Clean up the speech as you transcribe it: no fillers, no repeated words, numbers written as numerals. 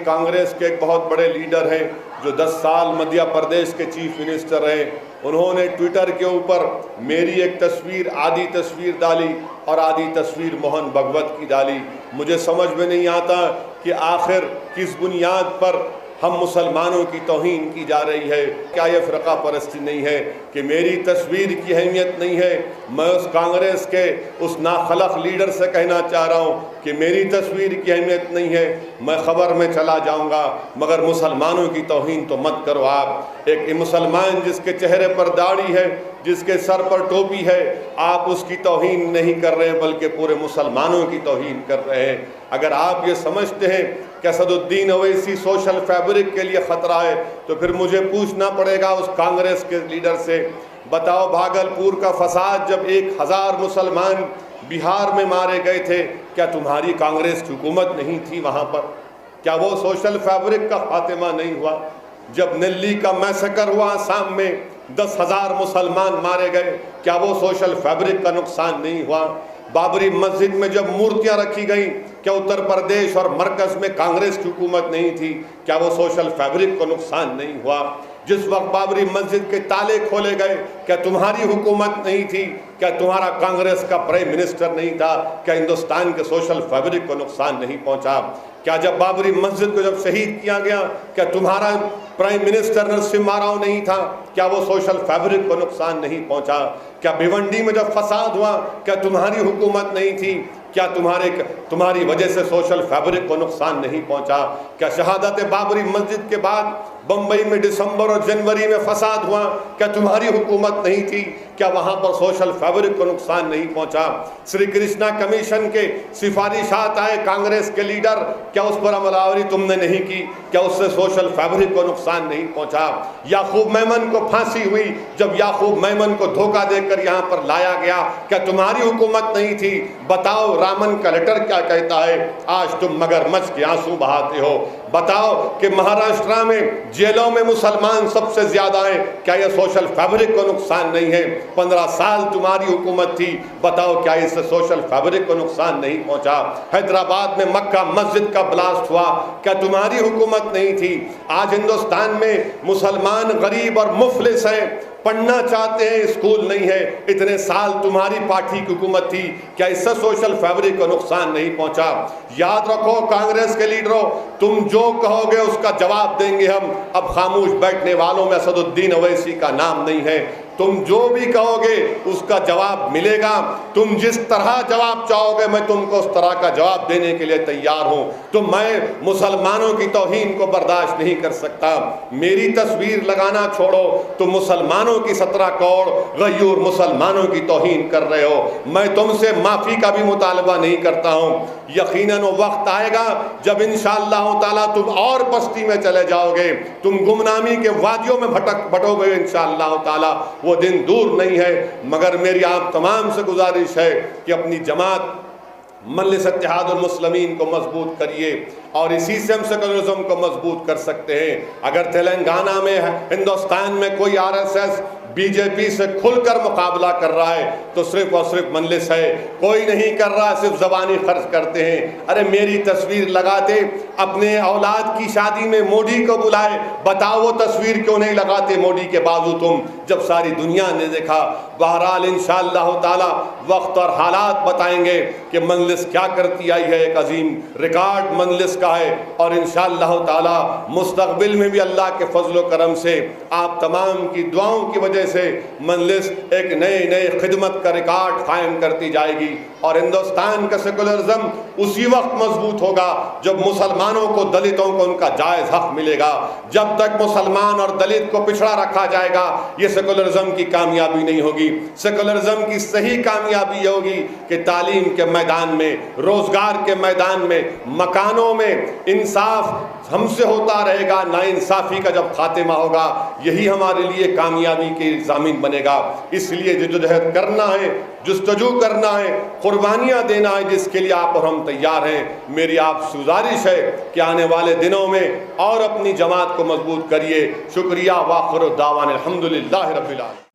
कांग्रेस के एक बहुत बड़े लीडर हैं जो 10 साल मध्य प्रदेश के चीफ मिनिस्टर रहे। उन्होंने ट्विटर के ऊपर मेरी एक तस्वीर, आधी तस्वीर डाली और आधी तस्वीर मोहन भगवत की डाली। मुझे समझ में नहीं आता कि आखिर किस बुनियाद पर हम मुसलमानों की तौहीन की जा रही है। क्या ये फ़िरक़ा परस्ती नहीं है कि मेरी तस्वीर की अहमियत नहीं है? मैं उस कांग्रेस के उस नाखलक लीडर से कहना चाह रहा हूँ कि मेरी तस्वीर की अहमियत नहीं है, मैं ख़बर में चला जाऊँगा, मगर मुसलमानों की तौहीन तो मत करो आप। एक मुसलमान जिसके चेहरे पर दाढ़ी है, जिसके सर पर टोपी है, आप उसकी तौहीन नहीं कर रहे हैं बल्कि पूरे मुसलमानों की तौहीन कर रहे हैं। अगर आप ये समझते हैं कि असदुद्दीन ओवैसी सोशल फैब्रिक के लिए ख़तरा है तो फिर मुझे पूछना पड़ेगा उस कांग्रेस के लीडर से, बताओ भागलपुर का फसाद जब 1000 मुसलमान बिहार में मारे गए थे, क्या तुम्हारी कांग्रेस की हुकूमत नहीं थी वहाँ पर? क्या वो सोशल फैब्रिक का खात्मा नहीं हुआ? जब दिल्ली का मैसेकर हुआ, आसाम में 10,000 मुसलमान मारे गए, क्या वो सोशल फैब्रिक का नुकसान नहीं हुआ? बाबरी मस्जिद में जब मूर्तियां रखी गई, क्या उत्तर प्रदेश और मरकज़ में कांग्रेस की हुकूमत नहीं थी? क्या वो सोशल फैब्रिक को नुकसान नहीं हुआ? जिस वक्त बाबरी मस्जिद के ताले खोले गए, क्या तुम्हारी हुकूमत नहीं थी? क्या तुम्हारा कांग्रेस का प्राइम मिनिस्टर नहीं था? क्या हिंदुस्तान के सोशल फैब्रिक को नुकसान नहीं पहुंचा? क्या जब बाबरी मस्जिद को जब शहीद किया गया, क्या तुम्हारा प्राइम मिनिस्टर नरसिम्हा राव नहीं था? क्या वो सोशल फैब्रिक को नुकसान नहीं पहुंचा? क्या भिवंडी में जब फसाद हुआ, क्या तुम्हारी हुकूमत नहीं थी? क्या तुम्हारी वजह से सोशल फैब्रिक को नुकसान नहीं पहुंचा? क्या शहादत बाबरी मस्जिद के बाद बम्बई में दिसंबर और जनवरी में फसाद हुआ, क्या तुम्हारी हुकूमत नहीं थी? क्या वहाँ पर सोशल फैब्रिक को नुकसान नहीं पहुंचा? श्री कृष्णा कमीशन के सिफारिशात आए कांग्रेस के लीडर, क्या उस पर अमलावरी तुमने नहीं की? क्या उससे सोशल फैब्रिक को नुकसान नहीं पहुंचा? याकूब मेमन को फांसी हुई, जब याकूब मेमन को धोखा देकर यहाँ पर लाया गया, क्या तुम्हारी हुकूमत नहीं थी? बताओ रामन का लेटर क्या कहता है? आज तुम मगरमच्छ के आंसू बहाते हो। बताओ कि महाराष्ट्र में जेलों में मुसलमान सबसे ज्यादा हैं, क्या यह सोशल फैब्रिक को नुकसान नहीं है? 15 साल तुम्हारी हुकूमत थी, बताओ क्या इससे सोशल फैब्रिक को नुकसान नहीं पहुंचा? हैदराबाद में मक्का मस्जिद का ब्लास्ट हुआ, क्या तुम्हारी हुकूमत नहीं थी? आज हिंदुस्तान में मुसलमान गरीब और मुफलिस हैं, पढ़ना चाहते हैं, स्कूल नहीं है। इतने साल तुम्हारी पार्टी की हुकूमत थी, क्या इससे सोशल फैब्रिक को नुकसान नहीं पहुंचा? याद रखो कांग्रेस के लीडरों, तुम जो कहोगे उसका जवाब देंगे हम। अब खामोश बैठने वालों में असदुद्दीन ओवैसी का नाम नहीं है। तुम जो भी कहोगे उसका जवाब मिलेगा। तुम जिस तरह जवाब चाहोगे मैं तुमको उस तरह का जवाब देने के लिए तैयार हूं। तो मैं मुसलमानों की तौहीन को बर्दाश्त नहीं कर सकता। मेरी तस्वीर लगाना छोड़ो, तुम मुसलमानों की 17 करोड़ गयूर मुसलमानों की तौहीन कर रहे हो। मैं तुमसे माफ़ी का भी मुतालबा नहीं करता हूँ। यकीनन वो वक्त आएगा जब इंशाअल्लाह ताला तुम और पस्ती में चले जाओगे, तुम गुमनामी के वादियों में भटकोगे इंशाअल्लाह ताला। वो दिन दूर नहीं है, मगर मेरी आप तमाम से गुजारिश है कि अपनी जमात मजलिस इत्तेहादुल मुस्लिमीन को मजबूत करिए और इसी से हम सेकुलरिज्म को मजबूत कर सकते हैं। अगर तेलंगाना में, हिंदुस्तान में कोई RSS बीजेपी से खुलकर मुकाबला कर रहा है तो सिर्फ और सिर्फ मजलिस है, कोई नहीं कर रहा, सिर्फ ज़बानी खर्च करते हैं। अरे मेरी तस्वीर लगाते, अपने औलाद की शादी में मोदी को बुलाए, बताओ वो तस्वीर क्यों नहीं लगाते मोदी के बाजू तुम, जब सारी दुनिया ने देखा। बहरहाल इंशाअल्लाह ताला वक्त और हालात बताएंगे कि मजलिस क्या करती आई है। एक अजीम रिकॉर्ड मजलिस का है और इंशाअल्लाह ताला मुस्तकबिल में भी अल्लाह के फजल व करम से आप तमाम की दुआओं की वजह से मजलिस एक नए खिदमत का रिकॉर्ड कायम करती जाएगी और हिंदुस्तान का सेकुलरिज्म उसी वक्त मजबूत होगा जब मुसलमानों को, दलितों को उनका जायज़ हक मिलेगा। जब तक मुसलमान और दलित को पिछड़ा रखा जाएगा ये सेकुलरिज्म की कामयाबी नहीं होगी। सेकुलरिज्म की सही कामयाबी होगी कि तालीम के मैदान में, रोजगार के मैदान में, मकानों में इंसाफ हमसे होता रहेगा। नाइंसाफ़ी का जब खात्मा होगा यही हमारे लिए कामयाबी के ज़ामिन बनेगा। इसलिए जद्दोजहद करना है, जुस्तजू करना है, कुर्बानियाँ देना है, जिसके लिए आप और हम तैयार हैं। मेरी आपसे गुजारिश है कि आने वाले दिनों में और अपनी जमात को मजबूत करिए। शुक्रिया। वाखिर दावाना अल्हम्दुलिल्लाहि रब्बिल आलमीन।